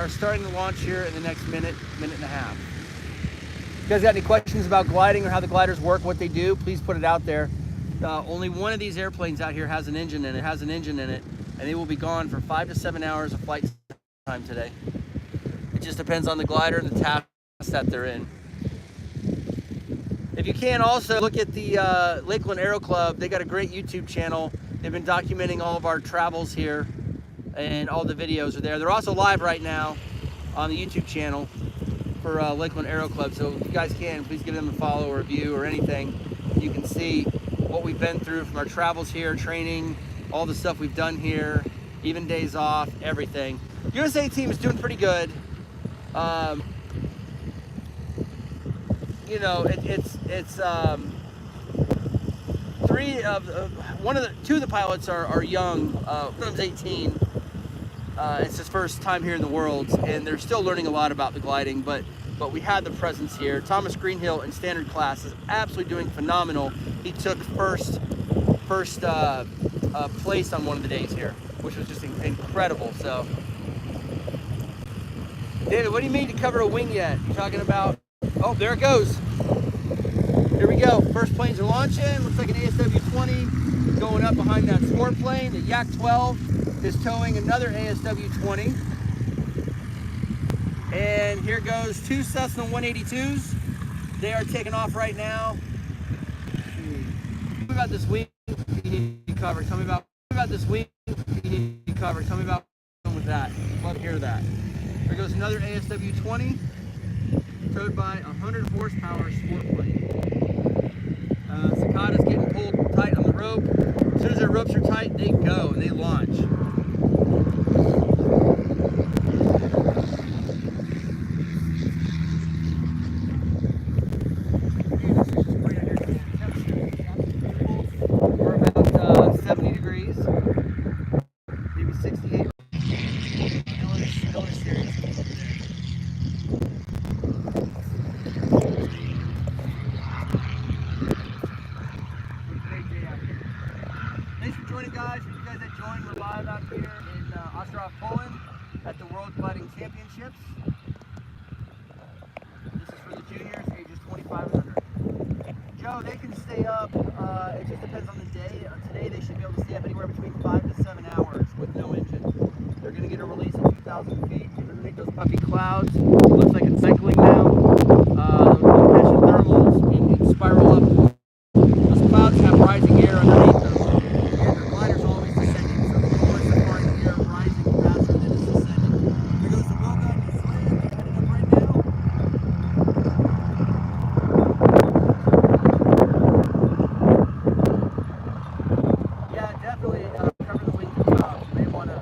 are starting to launch here in the next minute and a half. If you guys got any questions about gliding or how the gliders work, what they do, please put it out there. Only one of these airplanes out here has an engine in it, and they will be gone for 5 to 7 hours of flight time today. It just depends on the glider and the task that they're in. If you can, also look at the Lakeland Aero Club. They got a great YouTube channel. They've been documenting all of our travels here, and all the videos are there. They're also live right now on the YouTube channel for Lakeland Aero Club. So if you guys can, please give them a follow or a view or anything. You can see what we've been through from our travels here, training, all the stuff we've done here, even days off, everything. USA team is doing pretty good. You know, it's two of the pilots are young. One of them's 18. It's his first time here in the Worlds, and they're still learning a lot about the gliding, but we had the presence here. Thomas Greenhill in standard class is absolutely doing phenomenal. He took first place on one of the days here, which was just incredible. So, David, what do you mean to cover a wing yet? You're talking about, oh, there it goes. Here we go. First planes are launching. Looks like an ASW-20 going up behind that sport plane. The Yak-12 is towing another ASW-20. And here goes two Cessna 182s. They are taking off right now. Tell me about this wing you need to cover. Tell me about this wing you need to cover. Tell me about with that. Love to hear that. There goes another ASW-20 towed by a 100 horsepower sport plane. Cicada's getting pulled tight on the rope. As soon as their ropes are tight, they go and they launch. We're about 70 degrees, maybe 68. Thanks for joining, guys. For you guys that joined, we're live out here in Ostrov, Poland at the World Gliding Championships. This is for the juniors, ages 25 and under. Joe, they can stay up. It just depends on the day. Today, they should be able to stay up anywhere between 5 to 7 hours with no engine. They're going to get a release at 2,000 feet. Underneath those puffy clouds, it looks like it's cycling now. Those compression thermals and spiral up. Those clouds have rising air underneath them. And the glider's always descending, so the course of flying air rising faster than it's descending. There goes the Roga and the Slam, heading up right now. Yeah, definitely cover the wing to top. You may want to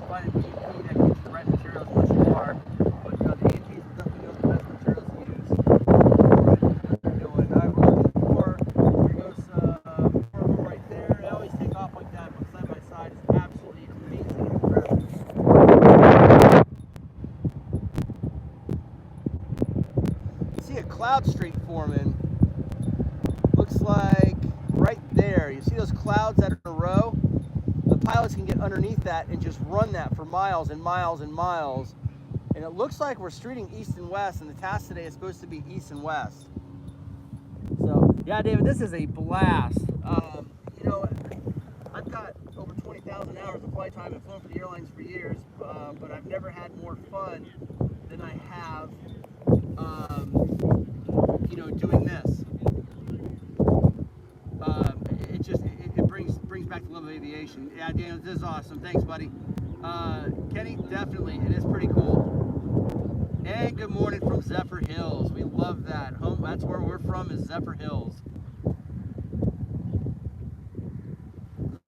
find an EP that gives you the right materials once you are. But the APs will definitely know the best materials to use. What they're doing. We're looking for, here goes four of them right there. They always take off like that, but side by side is absolutely amazing and incredible. You see a cloud streak forming. Looks like right there. You see those clouds that are in a row? The pilots can get underneath that and just run that for miles and miles and miles. And it looks like we're streeting east and west, and the task today is supposed to be east and west. So, yeah, David, this is a blast. You know, I've got over 20,000 hours of flight time and flown for the airlines for years, but I've never had more fun than I have, you know, doing this. It brings back the love of aviation. Yeah, Daniel, this is awesome. Thanks, buddy. Kenny, definitely, it is pretty cool. And good morning from Zephyr Hills. We love that. Home, that's where we're from, is Zephyr Hills.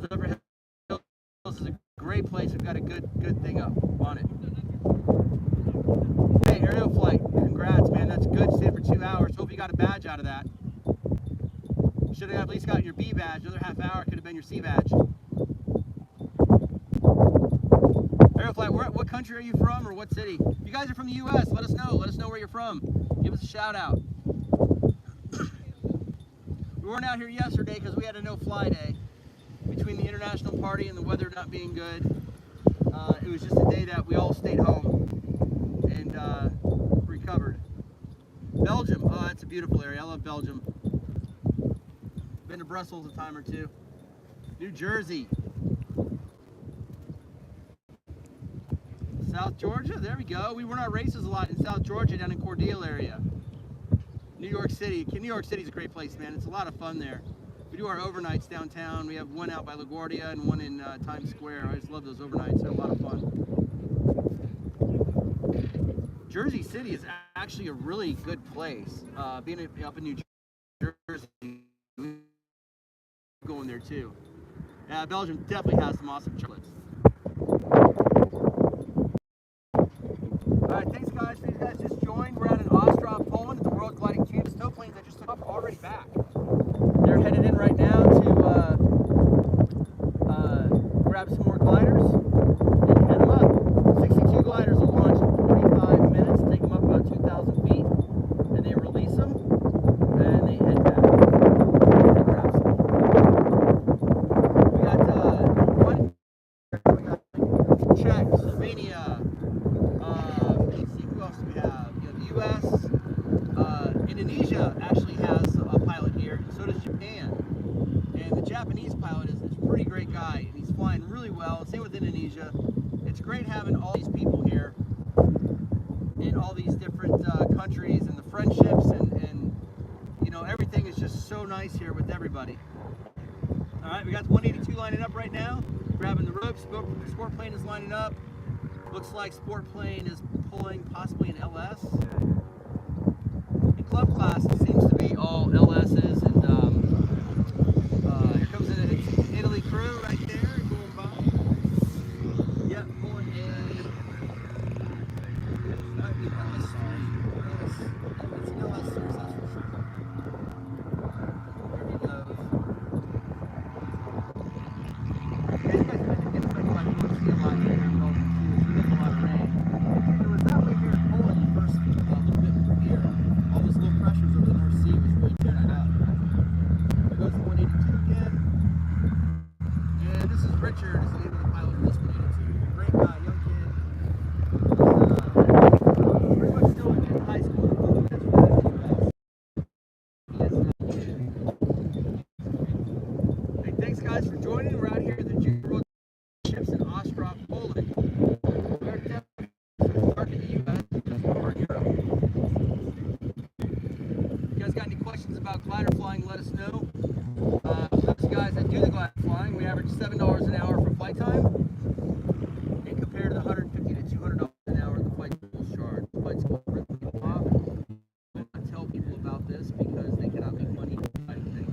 Zephyr Hills is a great place. We've got a good thing up on it. Hey, aerial flight, congrats, man. That's good. Stayed for 2 hours. Hope you got a badge out of that. Should have at least got your B badge. Another half hour could have been your C badge. Aerial flight, what country are you from, or what city? If you guys are from the U.S., let us know. Let us know where you're from. Give us a shout out. We weren't out here yesterday because we had a no-fly day between the international party and the weather not being good. It was just a day that we all stayed home and recovered. Belgium, oh, it's a beautiful area. I love Belgium. Been to Brussels a time or two. New Jersey. South Georgia, there we go. We run our races a lot in South Georgia, down in Cordele area. New York City. New York City's a great place, man. It's a lot of fun there. We do our overnights downtown. We have one out by LaGuardia and one in Times Square. I just love those overnights. They're a lot of fun. Jersey City is actually a really good place. Being up in New Jersey, going there too. Belgium definitely has some awesome chocolates. All right, thanks guys. For you guys just joined. We're out in Ostrov, Poland at the World Gliding Champs. Tow planes that just took off are already back. They're headed in right now to grab some more gliders and head them up. 62 gliders will launch in 45 minutes, take them up about 2,000 feet, and they release them, and they head back. We got Czech, Slovenia. Let's see, who else do we have? You know, the U.S. Indonesia actually has a pilot here, and so does Japan. And the Japanese pilot is a pretty great guy, and he's flying really well. Same with Indonesia. It's great having all these people here in all these different countries, and the friendships, and you know, everything is just so nice here with everybody. All right, we got the 182 lining up right now, grabbing the ropes. Sport plane is lining up. Looks like sport plane is pulling possibly an LS. In club class, it seems to be all LSs, and here comes an Italy crew right there going by. Yep, pulling a LS3. Yes, it's an LS3, that's for sure. There he goes. Yeah, you guys might get affected by the North Sea a lot here in Belgium too. We get a lot of rain. It was that way here in Poland the first little bit per year. All this low pressures over the North Sea was really tearing it up. There goes the 182 again. And this is Richard, is the name of the pilot for this 182. Great guy, young kid. Pretty much still in high school. That's what hey, thanks guys for joining. We're out here at the Junior World Championships in Ostrov, Poland. We're definitely dark in the U.S. because we're in Europe. If you guys got any questions about glider flying, let us know. Those guys that do the glider flying, we average $7 an hour for flight time, and compared to the $150 to $200 an hour the flight schools charge. Flight schools rip people off. I tell people about this because they cannot make money fighting things.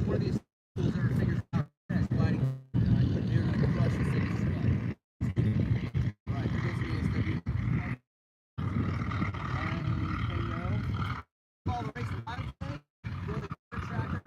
One of these schools ever figures out that gliding, they're going to crush the city's flight. Right, here goes the ASW. Follow the race live today. Go to the tracker.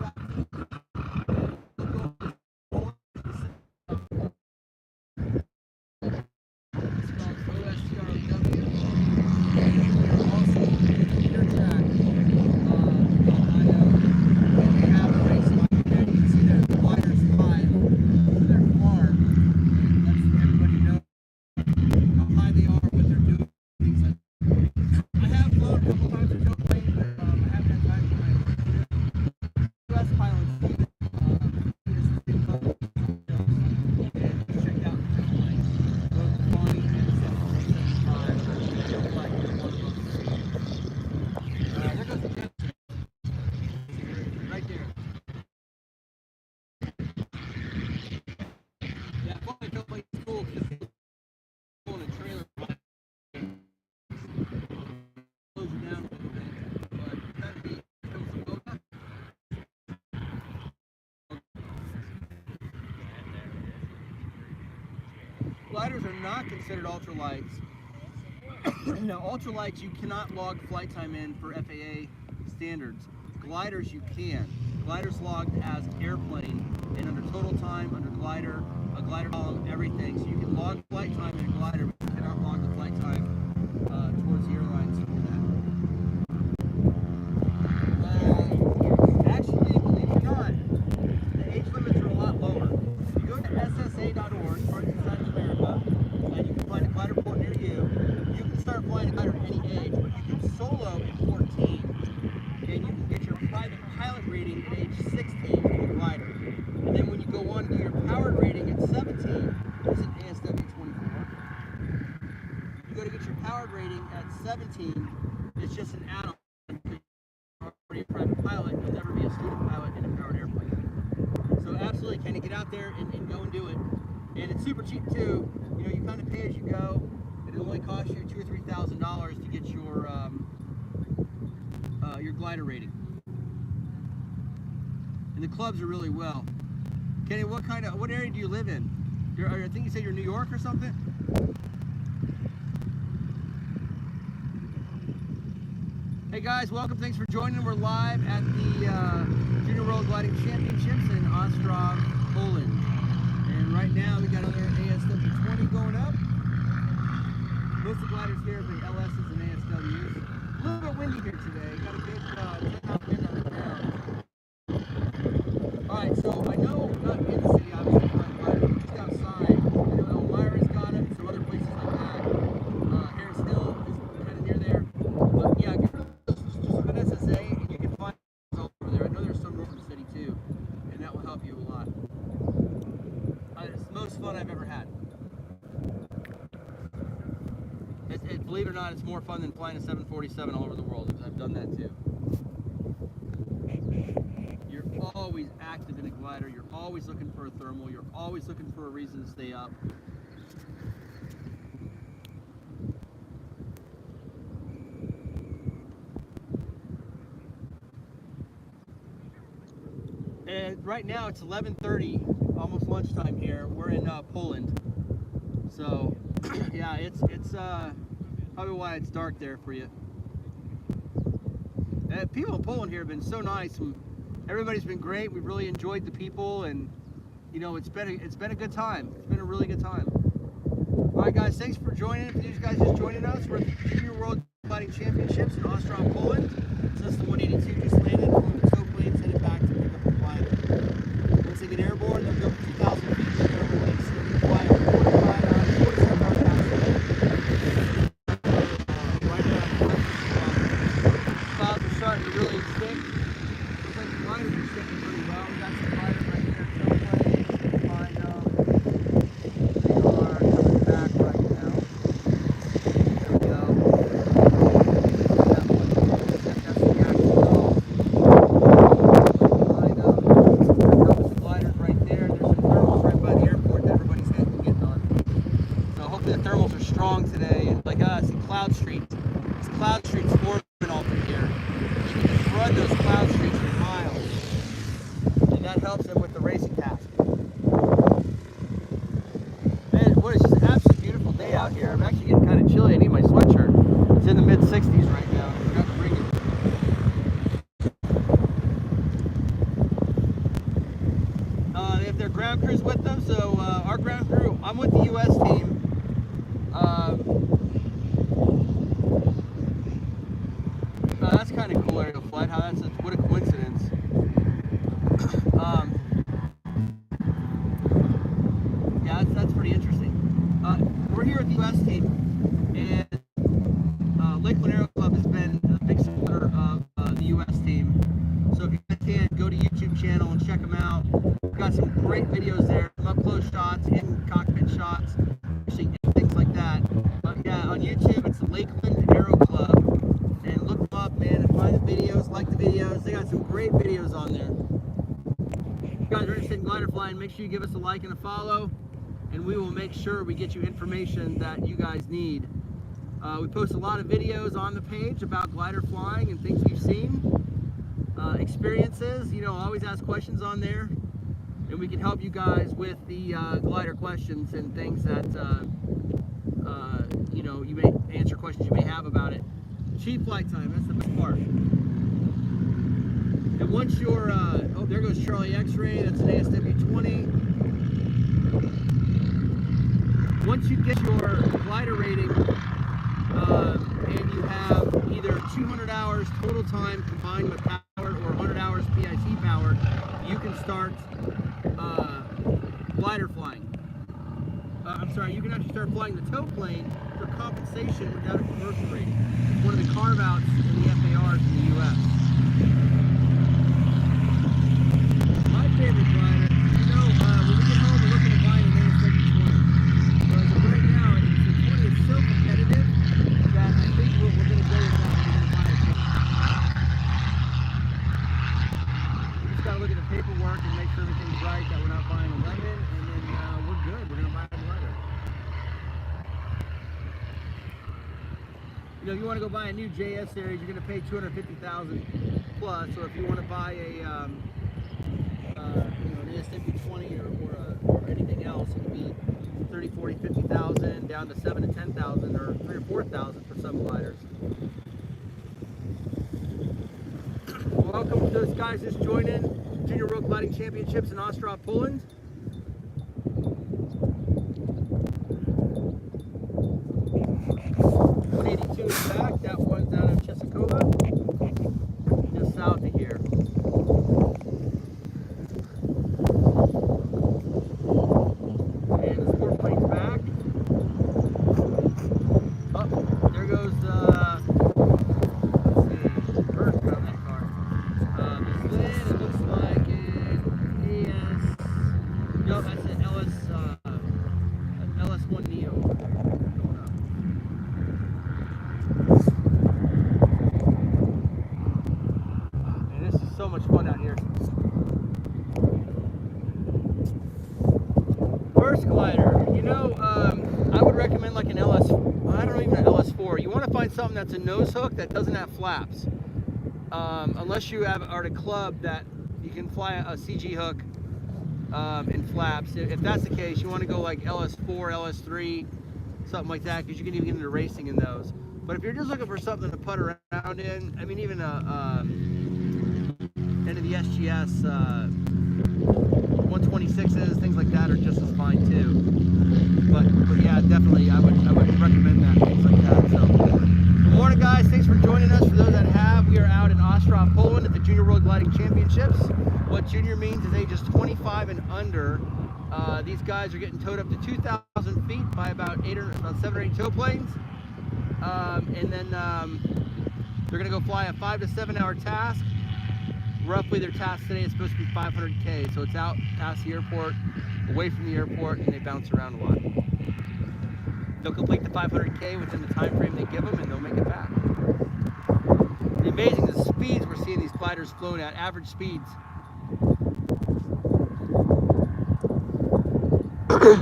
Gliders are not considered ultralights. Now, ultralights, you cannot log flight time in for FAA standards. Gliders, you can. Gliders logged as airplane, and under total time, under glider, a glider column, everything. So you can log flight time in a glider, but you cannot log the flight time towards the airlines for that. Actually, believe it or not, the age limits are a lot lower. If you go to SSA.com, It's just an add-on. You're already a private pilot. You'll never be a student pilot in a powered airplane. So absolutely, can you get out there and go and do it? And it's super cheap too. You know, you kind of pay as you go. It'll only cost you $2,000 or $3,000 to get your glider rating. And the clubs are really well. Kenny, what area do you live in? I think you said you're New York or something? Hey guys, welcome. Thanks for joining. We're live at the Junior World Gliding Championships in Ostrov, Poland. And right now we got another ASW20 going up. Most of the gliders here have been LSs and ASWs. A little bit windy here today. Got a big 10-knot wind on the ground. Alright, so I know not in the city, obviously, but just outside. I know Elmira's got it, some other places like that. Harris Hill is kind of near there. But yeah, give just an SSA and you can find all over there. I know there's some north of the city too, and that will help you a lot. It's the most fun I've ever had. Believe it or not, it's more fun than flying a 747 all over the world. I've done that too. You're always active in a glider. You're always looking for a thermal. You're always looking for a reason to stay up. And right now it's 11:30, almost lunchtime here. We're in Poland. So yeah, it's probably why it's dark there for you. And people in Poland here have been so nice. Everybody's been great. We've really enjoyed the people, and you know, it's been a good time. It's been a really good time. All right, guys, thanks for joining. For you guys just joining us, we're at the Junior World Gliding Championships in Ostrov, Poland. So that's the 182 just landed from the tow planes headed back to pick up the glider. Once they get airborne, they'll go for 2,000 feet. They'll release and fly 45 hours, 47 hours past right around the clouds are starting to really stick. Looks like the gliders are sticking pretty well. We got some gliders right here, tow planes, behind them. They are coming back right now. There we go. That one. That's the actual behind them. There comes the gliders right there. There's some thermals right by the airport that everybody's getting on. So hopefully the thermals are strong today. And like us in Cloud Street, it's Cloud Street's forming all through here. You can just run those Cloud Streets for miles. And that helps them with the racing task. Man, what is just an absolutely beautiful day out here. I'm actually getting kind of chilly. I need my sweatshirt. It's in the mid-60s right now. I forgot to bring it. They have their ground crews with them. So our ground crew, I'm with the U.S. team. That's kind of cool aerial flight. What a coincidence. Yeah, that's pretty interesting. We're here with the U.S. team, and Lakeland Aero Club has been a big supporter of the U.S. team. So if you guys can, go to YouTube channel and check them out. We've got some great videos there, some up-close shots, in cockpit shots, things like that. Yeah, on YouTube, it's the Lakeland Aero Club. And look them up, man, and find the videos, like the videos. They got some great videos on there. If you guys are interested in glider flying, make sure you give us a like and a follow, and we will make sure we get you information that you guys need. We post a lot of videos on the page about glider flying and things we've seen, experiences. You know, always ask questions on there, and we can help you guys with the glider questions and things that you know, you may answer questions you may have about it. Cheap flight time, that's the best part. And once you're, oh, there goes Charlie X-Ray, that's an ASW20. Once you get your glider rating, and you have either 200 hours total time combined with power or 100 hours PIC power, you can start glider flying. I'm sorry, you can actually start flying the tow plane for compensation without a commercial rating. It's one of the carve-outs in the FARs in the U.S. My favorite glider, you know, when we get home, we're looking at buying an ASW20. So as of right now, the 20 is so competitive that I think we're going to go with that. you want to go buy a new JS series, you're going to pay $250,000 plus. Or if you want to buy a an ASW20 or anything else, it could be 30, 40, 50,000 down to 7 to 10,000 or 3 or 4,000 for some gliders. Welcome to those guys just joining Junior World Gliding Championships in Ostrov, Poland. Is back. That one's out of Chesikova, just south of here. And the sport plane's back. Oh, there goes let's see, first on that car. The sled, it looks like an AS, no, that's an LS1 Neo. So much fun out here. First glider, you know, I would recommend like an I don't know, even an LS4. You want to find something that's a nose hook that doesn't have flaps. Unless you are at a club that you can fly a CG hook and flaps. If that's the case, you want to go like LS4, LS3, something like that, because you can even get into racing in those. But if you're just looking for something to putt around in, I mean, even any of the SGS 126s, things like that are just as fine too. But yeah, definitely I would recommend that, things like that. So good morning, guys. Thanks for joining us. For those that have, we are out in Ostrov, Poland at the Junior World Gliding Championships. What junior means is ages 25 and under. These guys are getting towed up to 2,000 feet by about 7 or 8 tow planes. And then they're gonna go fly a 5 to 7 hour task. Roughly their task today is supposed to be 500K, so it's out past the airport, away from the airport, and they bounce around a lot. They'll complete the 500K within the time frame they give them, and they'll make it back. The amazing the speeds we're seeing these gliders flown at, average speeds.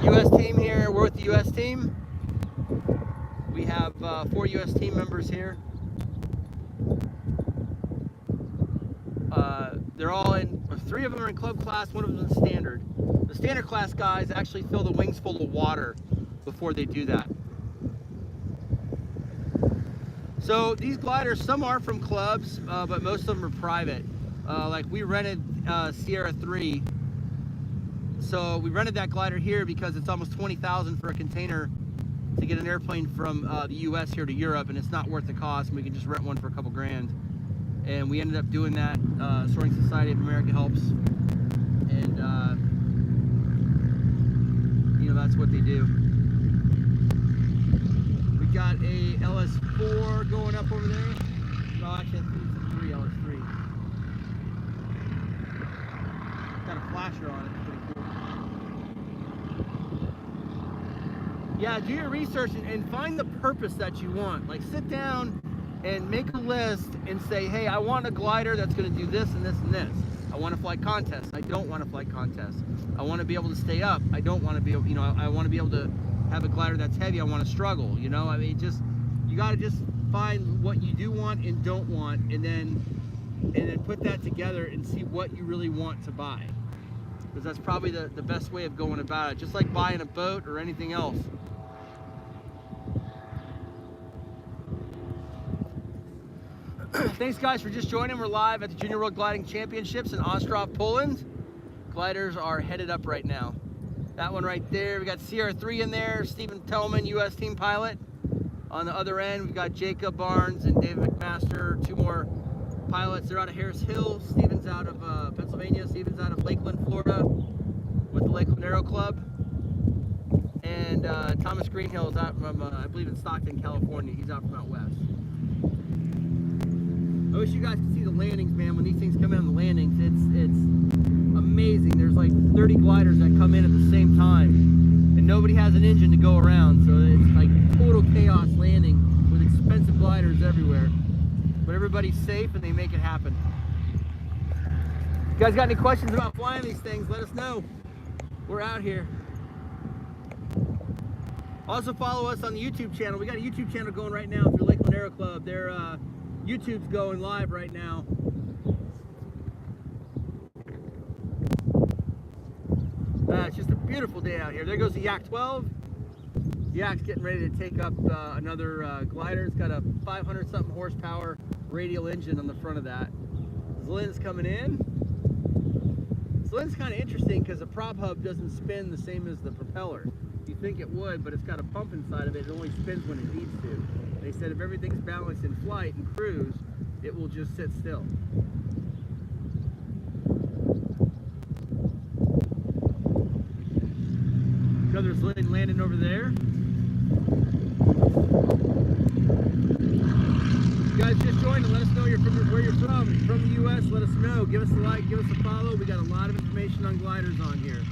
U.S. team here, we're with the U.S. team. We have 4 U.S. team members here. They're all in, 3 of them are in club class, 1 of them is in standard. The standard class guys actually fill the wings full of water before they do that. So these gliders, some are from clubs, but most of them are private. Like we rented Sierra 3. So we rented that glider here because it's almost $20,000 for a container to get an airplane from the US here to Europe, and it's not worth the cost, and we can just rent one for a couple grand. And we ended up doing that. Soaring Society of America helps, and you know, that's what they do. We got a LS4 going up over there. No, actually, I think it's a LS3. Got a flasher on it. It's pretty cool. Yeah, do your research and find the purpose that you want. Like, sit down and make a list and say, hey, I want a glider that's going to do this and this and this. I want to fly contests. I don't want to fly contests. I want to be able to stay up. I don't want to be able, you know, I want to be able to have a glider that's heavy. I want to struggle, you know. I mean, just, you got to just find what you do want and don't want, and then put that together and see what you really want to buy. Because that's probably the best way of going about it. Just like buying a boat or anything else. Thanks, guys, for just joining. We're live at the Junior World Gliding Championships in Ostrov, Poland. Gliders are headed up right now. That one right there, we got CR3 in there, Stephen Tellman, U.S. team pilot. On the other end, we've got Jacob Barnes and David McMaster, 2 more pilots. They're out of Harris Hill. Stephen's out of Pennsylvania. Stephen's out of Lakeland, Florida, with the Lakeland Aero Club. And Thomas Greenhill is out from, I believe, in Stockton, California. He's out from out west. I wish you guys could see the landings, man. When these things come in on the landings, it's amazing. There's like 30 gliders that come in at the same time, and nobody has an engine to go around, so it's like total chaos landing with expensive gliders everywhere. But everybody's safe and they make it happen. You guys got any questions about flying these things, let us know. We're out here. Also follow us on the YouTube channel. We got a YouTube channel going right now through Lakeland Aero Club. Their YouTube's going live right now. It's just a beautiful day out here. There goes the Yak 12. The Yak's getting ready to take up another glider. It's got a 500-something horsepower radial engine on the front of that. Zlin's coming in. Zlin's kind of interesting because the prop hub doesn't spin the same as the propeller. You think it would, but it's got a pump inside of it. It only spins when it needs to. They said if everything's balanced in flight and cruise, it will just sit still. Another Zlin landing over there. You guys just joined and let us know where you're from. If you're from the U.S., let us know. Give us a like, give us a follow. We got a lot of information on gliders on here.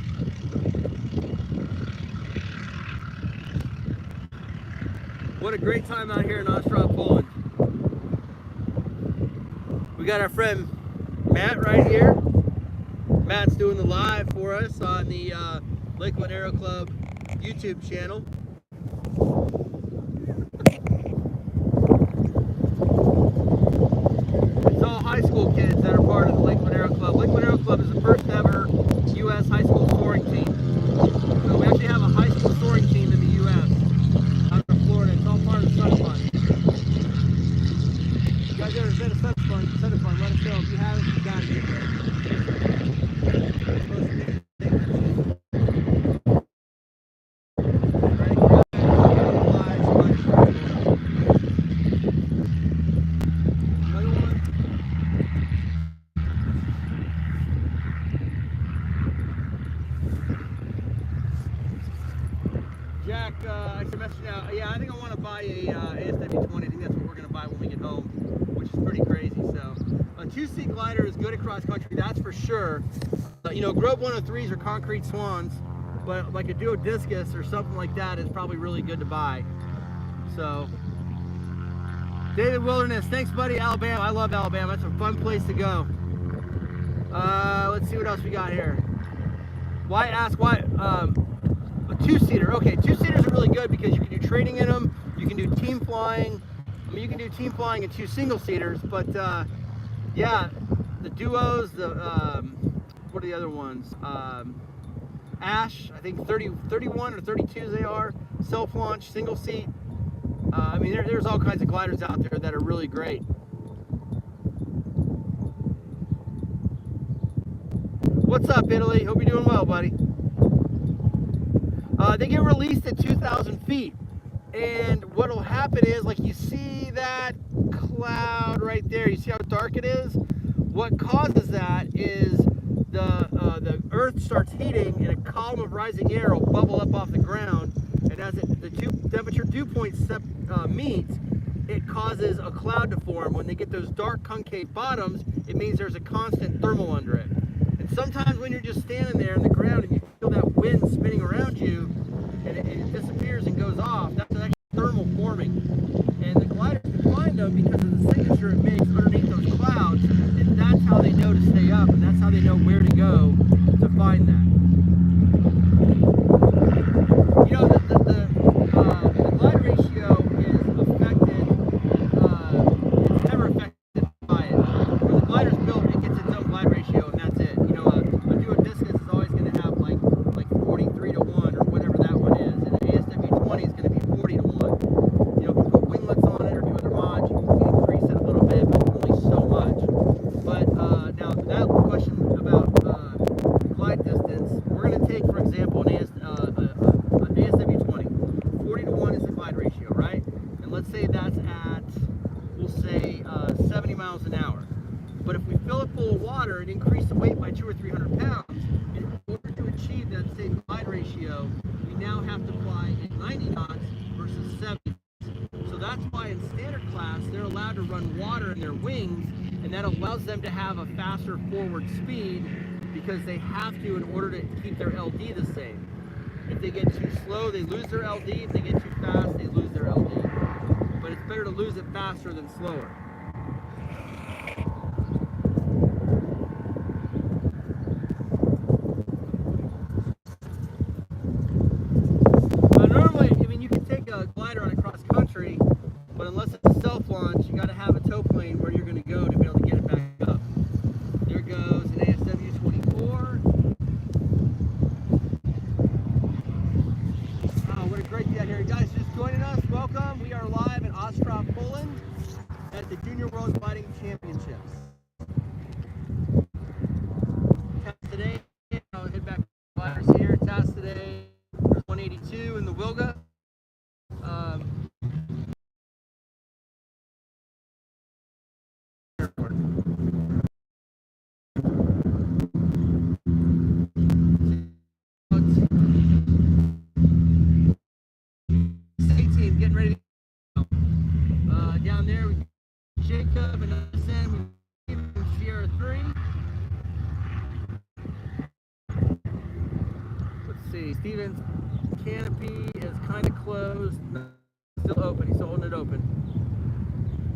What a great time out here in Ostrov, Poland. We got our friend Matt right here. Matt's doing the live for us on the Lakeland Aero Club YouTube channel. It's all high school kids that are part of the Lakeland Aero Club. Lakeland Aero Club is the first ever U.S. high school soaring team. So we actually have a high school soaring team in the U.S. out of Florida. It's all part of the Sun Fund. You guys ever been to Sun Fund? Let us know. If you haven't, you got to get there. Jack, I should message you out. Yeah, I think I want to buy a ASW20. I think that's what we're going to buy when we get home, which is pretty crazy. So, a two-seat glider is good across country, that's for sure. You know, Grove 103s are concrete swans, but like a Duo Discus or something like that is probably really good to buy. So, David Wilderness, thanks, buddy. Alabama, I love Alabama. That's a fun place to go. Let's see what else we got here. Why ask why? A two-seater. Okay, two-seaters are really good because you can do training in them. You can do team flying. I mean, you can do team flying in two single-seaters. But yeah, the duos. The what are the other ones? Ash. I think 31 or 32s they are. Self-launch, single-seat. I mean, there's all kinds of gliders out there that are really great. What's up, Italy? Hope you're doing well, buddy. They get released at 2,000 feet, and what will happen is, like, you see that cloud right there. You see how dark it is? What causes that is the Earth starts heating, and a column of rising air will bubble up off the ground, and as the two temperature dew points meet, it causes a cloud to form. When they get those dark concave bottoms, it means there's a constant thermal under it. And sometimes when you're just standing there in the ground and you feel that wind spinning around you, and it disappears and goes off, that's actually thermal forming. And the gliders can find them because of the signature it makes underneath those clouds, and that's how they know to stay up, and that's how they know where to go to find that. You know, the glide ratio is affected, it's never affected by it. When the glider's built, it gets its own glide ratio, and that's it. You know, a Duo Discus is always going to have like 43 to 1 or whatever that one is, and an ASW20 is going to be 40 to 1. You know, if you put winglets on it or do other mods, you can increase it a little bit, but only so much. But now, that question about glide distance, we're going to take, for example, an ASW20. 40 to 1 is the glide ratio, right? And let's say that's at, we'll say, 70 miles an hour. But if we fill it full of water and increase the weight by 200 or 300 pounds, in order to achieve that same glide ratio, we now have to fly at 90 knots versus 70. So that's why in standard class, they're allowed to run water in their wings, and that allows them to have a faster forward speed because they have to in order to keep their LD the same. If they get too slow, they lose their LD. If they get too fast, they lose their LD. But it's better to lose it faster than slower. Normally, I mean, you Championships. Test today, I'll head back to gliders here. Test today, 182 in the Wilga. Getting ready to down there, Jacob and Sam, Sierra 3. Let's see, Steven's canopy is kind of closed, still open, he's still holding it open.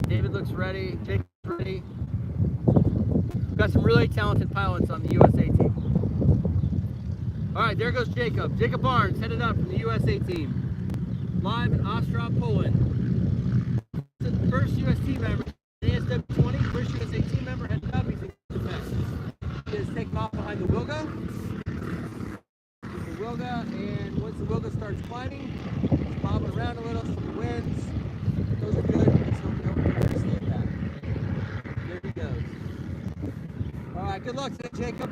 David looks ready, Jacob's ready. We've got some really talented pilots on the USA team. All right, there goes Jacob. Jacob Barnes headed up from the USA team. Live in Ostrov, Poland. The first US team member, ASW20, first USA team member headed up. He's in the back. He is taking off behind the Wilga. The Wilga, and once the Wilga starts climbing, it's bobbing around a little, some winds. Those are good. Let's hope we don't receive that. There he goes. All right, good luck today, Jacob.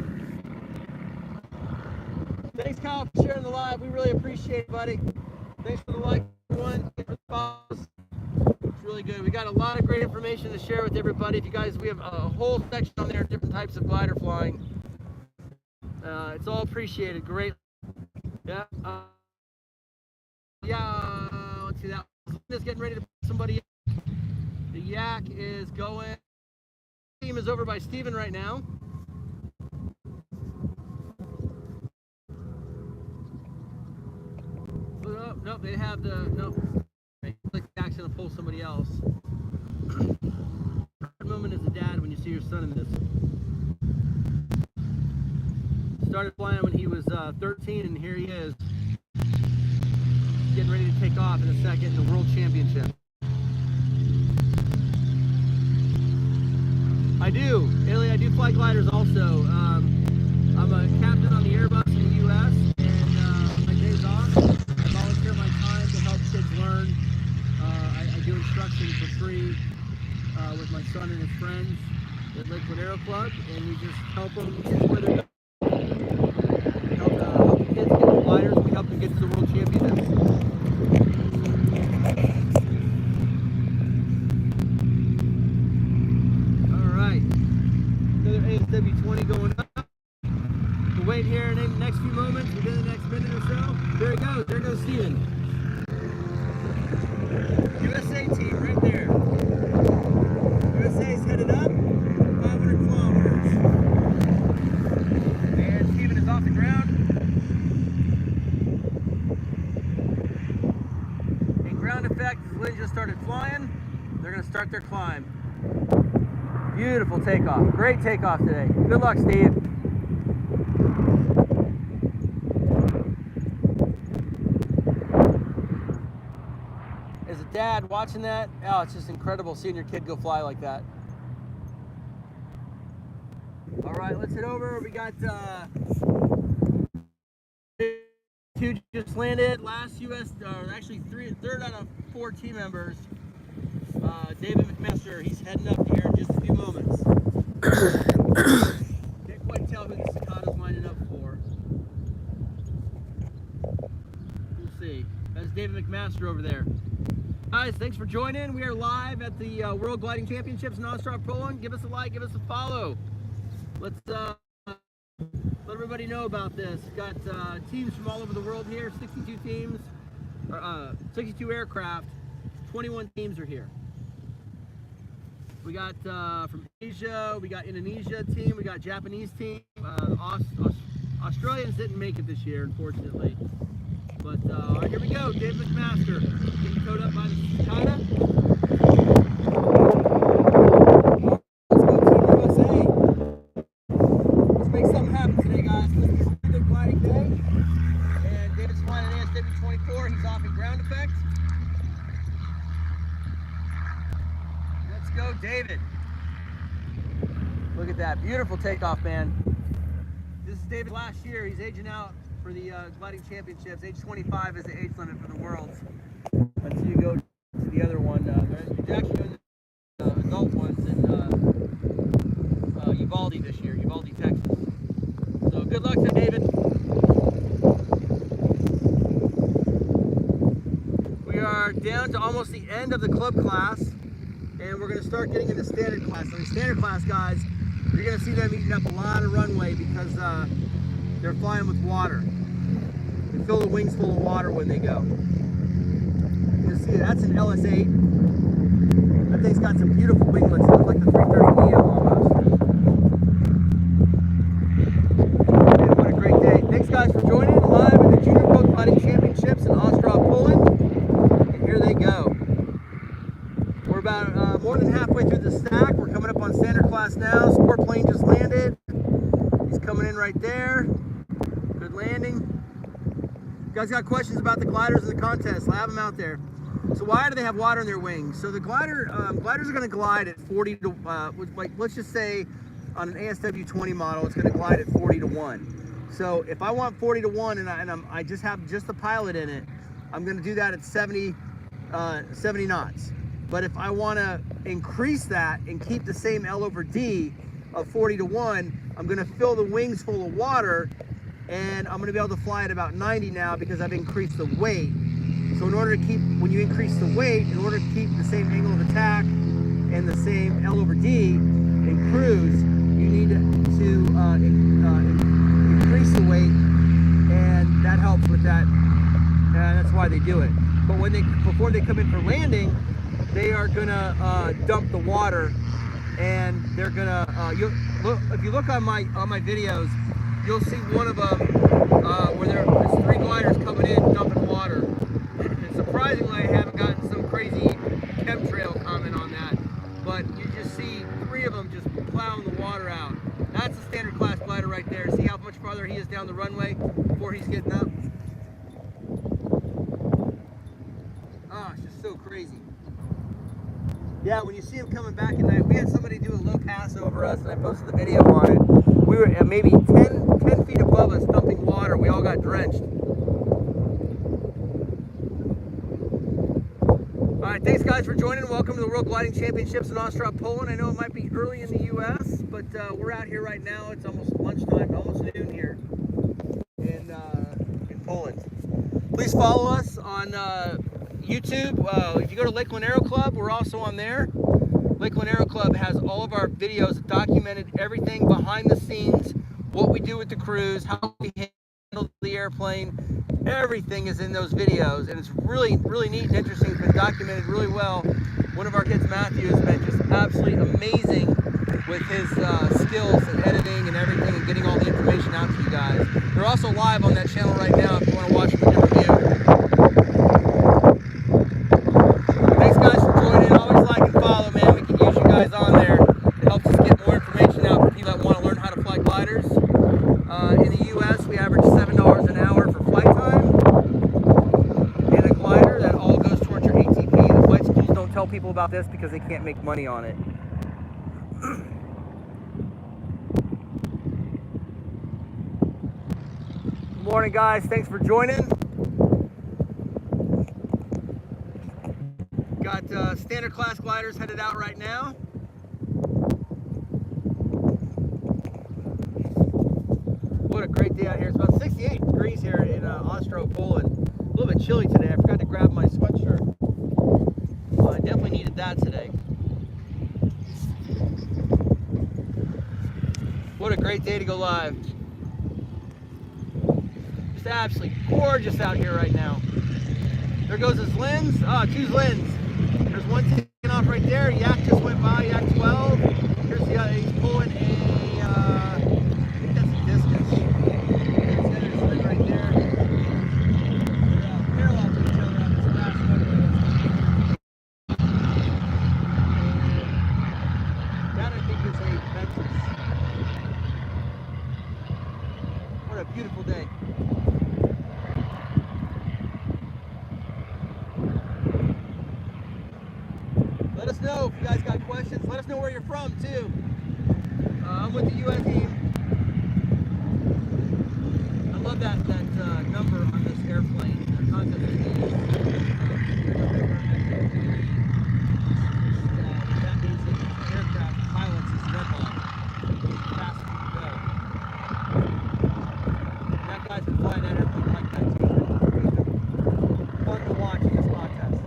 Thanks, Kyle, for sharing the live. We really appreciate it, buddy. Thanks for the like, everyone. Thanks for the follows. It's really good. We got a lot of great information to share with everybody. If you guys, we have a whole section on there, different types of glider flying. It's all appreciated. Great. Yeah. Let's see that. Just getting ready to put somebody in. The Yak is going. The team is over by Steven right now. Nope, they have the, nope. Like the accident to pull somebody else. That moment as a dad when you see your son in this. Started flying when he was 13, and here he is. Getting ready to take off in a second in the World Championship. I do, Ailey, I do fly gliders also. I'm a captain on the Airbus in the U.S., and my days off, I volunteer my time to help kids learn. I do instruction for free with my son and his friends at Lakewood Aero Club, and we just help them get where they're going. We help the kids get the gliders, we help them get to the World Championships. All right, another ASW20 going up. We'll wait here in the next few moments, within the next minute or so. There he goes, there goes Steven. USA team right there. USA's headed up 500 kilometers. And Steven is off the ground. In ground effect, as Lynn just started flying, they're going to start their climb. Beautiful takeoff. Great takeoff today. Good luck, Steve. As a dad watching that, oh, it's just incredible seeing your kid go fly like that. All right, let's head over. We got two just landed. Last US, actually third out of 4 team members. David McMaster, he's heading up here in just a few moments. Can't quite tell who the Cicada's lining up for. We'll see. That's David McMaster over there. Guys, thanks for joining. We are live at the World Gliding Championships in Ostrov, Poland. Give us a like, give us a follow. Let's let everybody know about this. We've got teams from all over the world here, 62 teams, 62 aircraft, 21 teams are here. We got from Asia, we got Indonesia team, we got Japanese team. Australians didn't make it this year, unfortunately. But all right, here we go. David McMaster getting towed up by the Cicada. Let's go Team USA. Let's make something happen today, guys. This is a good gliding day. And David's flying an ASW24. He's off in ground effect. Let's go, David. Look at that. Beautiful takeoff, man. This is David last year. He's aging out for the gliding championships. Age 25 is the age limit for the worlds. Until you go to the other one. You're actually doing the adult ones, and down to almost the end of the club class, and we're going to start getting into standard class. So the standard class guys, you're going to see them eating up a lot of runway because they're flying with water. They fill the wings full of water when they go. You see, that's an LS8. That thing's got some beautiful winglets. They look like the 330 Neo almost. Man, what a great day. Thanks guys for joining live at the Junior Pro Gliding Championships in Ostrov, Poland. And here they go. We're about more than halfway through the stack. We're coming up on standard class now. Sport plane just landed. He's coming in right there. Good landing. You guys got questions about the gliders in the contest? Have them out there. So why do they have water in their wings? So the gliders are going to glide at 40 to, like let's just say on an ASW 20 model, it's going to glide at 40 to 1. So if I want 40 to 1 and I just have just the pilot in it, I'm going to do that at 70 knots. But if I want to increase that and keep the same L over D of 40 to 1, I'm going to fill the wings full of water, and I'm going to be able to fly at about 90 now because I've increased the weight. So in order to keep, when you increase the weight, in order to keep the same angle of attack and the same L over D in cruise, you need to increase the weight, and that helps with that. That's why they do it. But when before they come in for landing, they are gonna dump the water, and they're gonna. If you look on my videos, you'll see one of them where there's 3 gliders coming in dumping water. And surprisingly, I haven't gotten some crazy chemtrail comment on that, but you just see 3 of them just plowing the water out. That's a standard class glider right there. See how much farther he is down the runway before he's getting up? Oh, it's just so crazy. Yeah, when you see him coming back at night, we had somebody do a low pass over us, and I posted the video on it. We were at maybe 10 feet above us dumping water. We all got drenched. All right, thanks guys for joining. Welcome to the World Gliding Championships in Ostrov, Poland. I know it might be early in the U.S., but we're out here right now. It's almost lunchtime, almost noon here in Poland. Please follow us on YouTube. If you go to Lakeland Aero Club, we're also on there. Lakeland Aero Club has all of our videos documented, everything behind the scenes, what we do with the cruise, how we handle the airplane. Everything is in those videos, and it's really, really neat and interesting. It's been documented really well. One of our kids, Matthew, has been just absolutely amazing with his skills and editing and everything and getting all the information out to you guys. They're also live on that channel right now if you want to watch them and review. Thanks guys for joining. Always like and follow, man. We can use you guys on there. It helps us get more information out for people that want to learn how to fly gliders. In the U.S., we average $7 an hour for flight time. And a glider, that all goes towards your ATP. The flight schools don't tell people about this because they can't make money on it. Good morning, guys. Thanks for joining. Got standard class gliders headed out right now. What a great day out here. It's about 68 degrees here in Ostrov, Poland. A little bit chilly today. I forgot to grab my sweatshirt. I definitely needed that today. What a great day to go live. Just absolutely gorgeous out here right now. There goes his lens. Ah, 2 lens. There's one taking off right there. Yak just went by, Yak 12. Here's the other, he's pulling a, I think that's a discus. There's one right there. They're parallel to each other on this fast runway. That I think is a Ventus. What a beautiful day. Let us know if you guys got questions. Let us know where you're from, too. I'm with the U.S. team. I love that number on this airplane. The concept of that means that aircraft pilots is red line. Fast as you go. That guy's been flying that airplane like that, too. Fun to watch in this contest.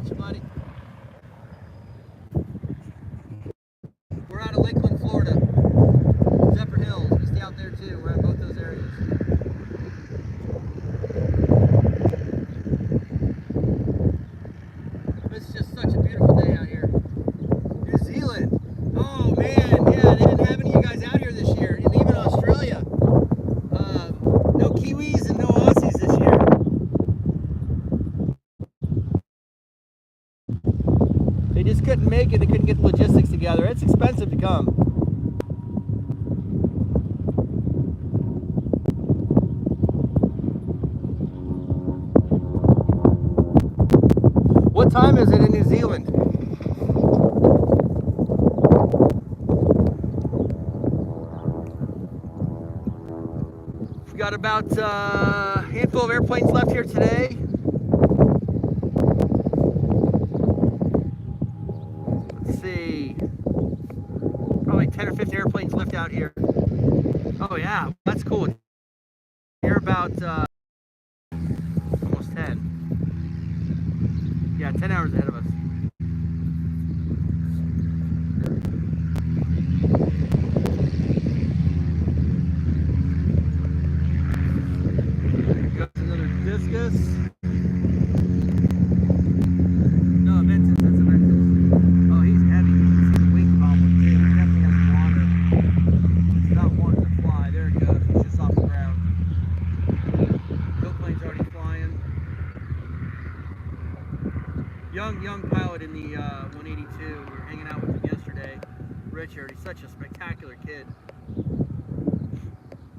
got you, buddy. We're out of Lakeland, Florida. Zephyr Hills. We stay out there too. We're at both those areas. It's just such a beautiful day out here. New Zealand. Oh man, yeah, they didn't have any of you guys out here this year. And even Australia. No Kiwis and no Aussies this year. They just couldn't make it. They couldn't get the logistics together. It's expensive to come. What time is it in New Zealand? We've got about a handful of airplanes left here today. Let's see, probably 10 or 15 airplanes left out here. Oh yeah, that's cool. You're about almost 10. Yeah, 10 hours ahead of us. Got another Discus. No, Aventus, that's Aventus. Oh, he's heavy. You can see the wing problem. He definitely has water. It's not wanting to fly. There it goes. He's just off the ground. No plane's already flying. Young pilot in the 182. We were hanging out with him yesterday. Richard, he's such a spectacular kid.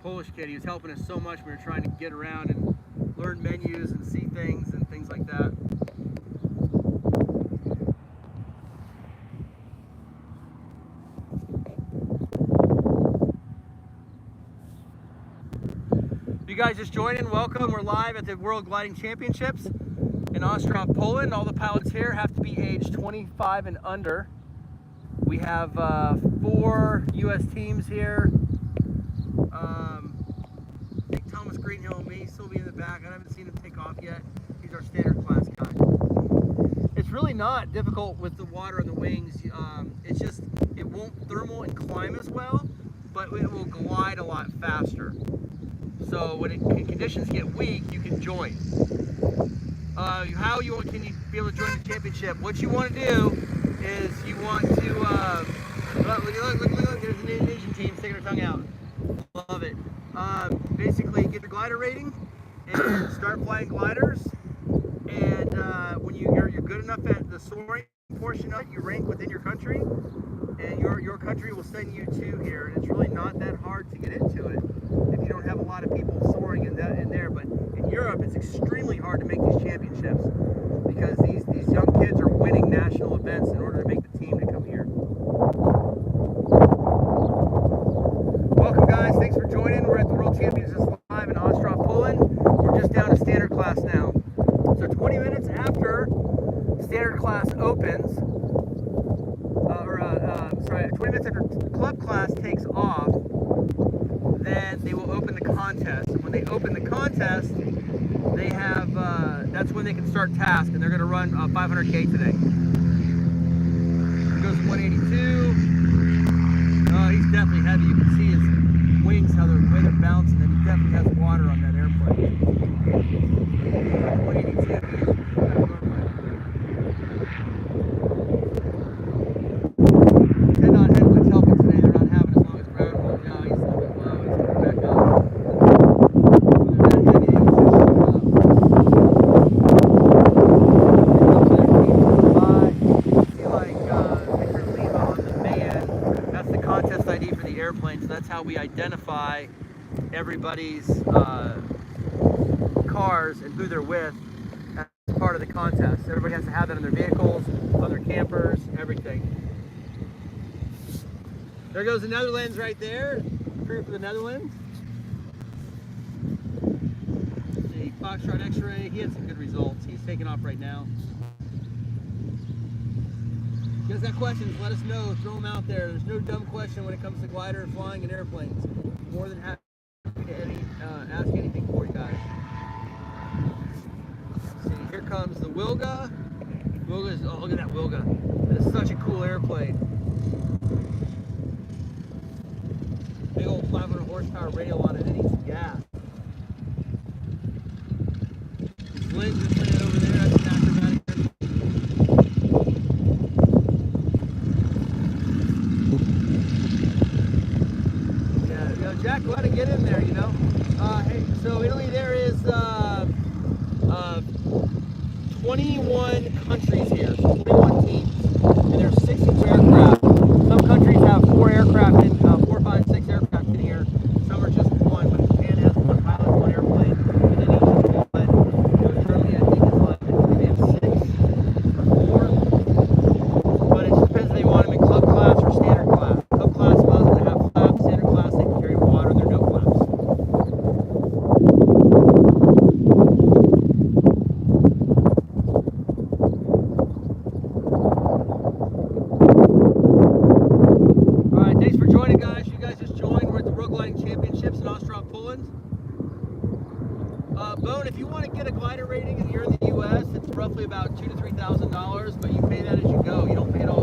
Polish kid. He was helping us so much. We were trying to get around and learn menus and see things and things like that. If you guys just joined in, welcome. We're live at the World Gliding Championships in Ostrov, Poland. All the pilots here have to be age 25 and under. We have 4 U.S. teams here. I think Thomas Greenhill and me still be in the back. I haven't seen him take off yet. He's our standard class guy. It's really not difficult with the water on the wings. It's just, it won't thermal and climb as well, but it will glide a lot faster. So when conditions get weak, you can join. Can you be able to join the championship? What you want to do is you want to look, there's an Indonesian team sticking their tongue out. Love it. Basically get the glider rating and start flying gliders, and when you're good enough at the soaring portion of it, you rank within your country, and your country will send you to here, and it's really not that hard to get into it if you don't have a lot of people soaring in there. But in Europe, it's extremely hard to make these championships because these young kids are winning national events in order to make the team to come here. Welcome, guys. Thanks for joining. We're at the World Championships live in Ostrov, Poland. We're just down to standard class now. So 20 minutes after standard class opens, 20 minutes after club class takes off, then they will open the contest. And when they open the contest, they have, that's when they can start task, and they're going to run 500K today. It goes 182. Oh, he's definitely heavy. You can see his wings, how the way they're bouncing, and he definitely has water on that airplane. 182. Head-on headwinds helping today. They're not having as long as ground hold. Now he's a little bit low. He's coming back up. They're not heavy. They will just shoot up. See like Victor Lima on the man. That's the contest ID for the airplane. So that's how we identify everybody's cars and who they're with as part of the contest. Everybody has to have that on their vehicles, on their campers, everything. There goes the Netherlands right there. Crew for the Netherlands. The Foxtrot X-Ray, he had some good results. He's taking off right now. If you guys got questions, let us know. Throw them out there. There's no dumb question when it comes to glider, flying, and airplanes. More than happy to ask anything for you guys. See, here comes the Wilga Wilga's, oh, look at that Wilga. That is such a cool airplane. Big old 500 horsepower radial on it. It eats gas. Lynn's just laying over there. That's an acrobatic airplane. Yeah, you know, Jack, go ahead and get in there, you know. Hey, so Italy, there is 21 countries here, so 21 teams, and there's 62 aircraft. Some countries have 4 aircraft in, 4, 5, 6 aircraft in here. Some are just 1, but Japan has 1 pilot, 1 airplane, and then each is 1. You know, Germany, I think, is like, I think they have 6 or 4, but it just depends if they want them in club class or standard class. Club class allows them to have flaps, standard class, they can carry water, there are no flaps. Thanks for joining, guys. You guys just joined. We're at the Road Gliding Championships in Ostrov, Poland. Bone, if you want to get a glider rating and you're in the U.S., it's roughly about $2,000 to $3,000, but you pay that as you go. You don't pay it all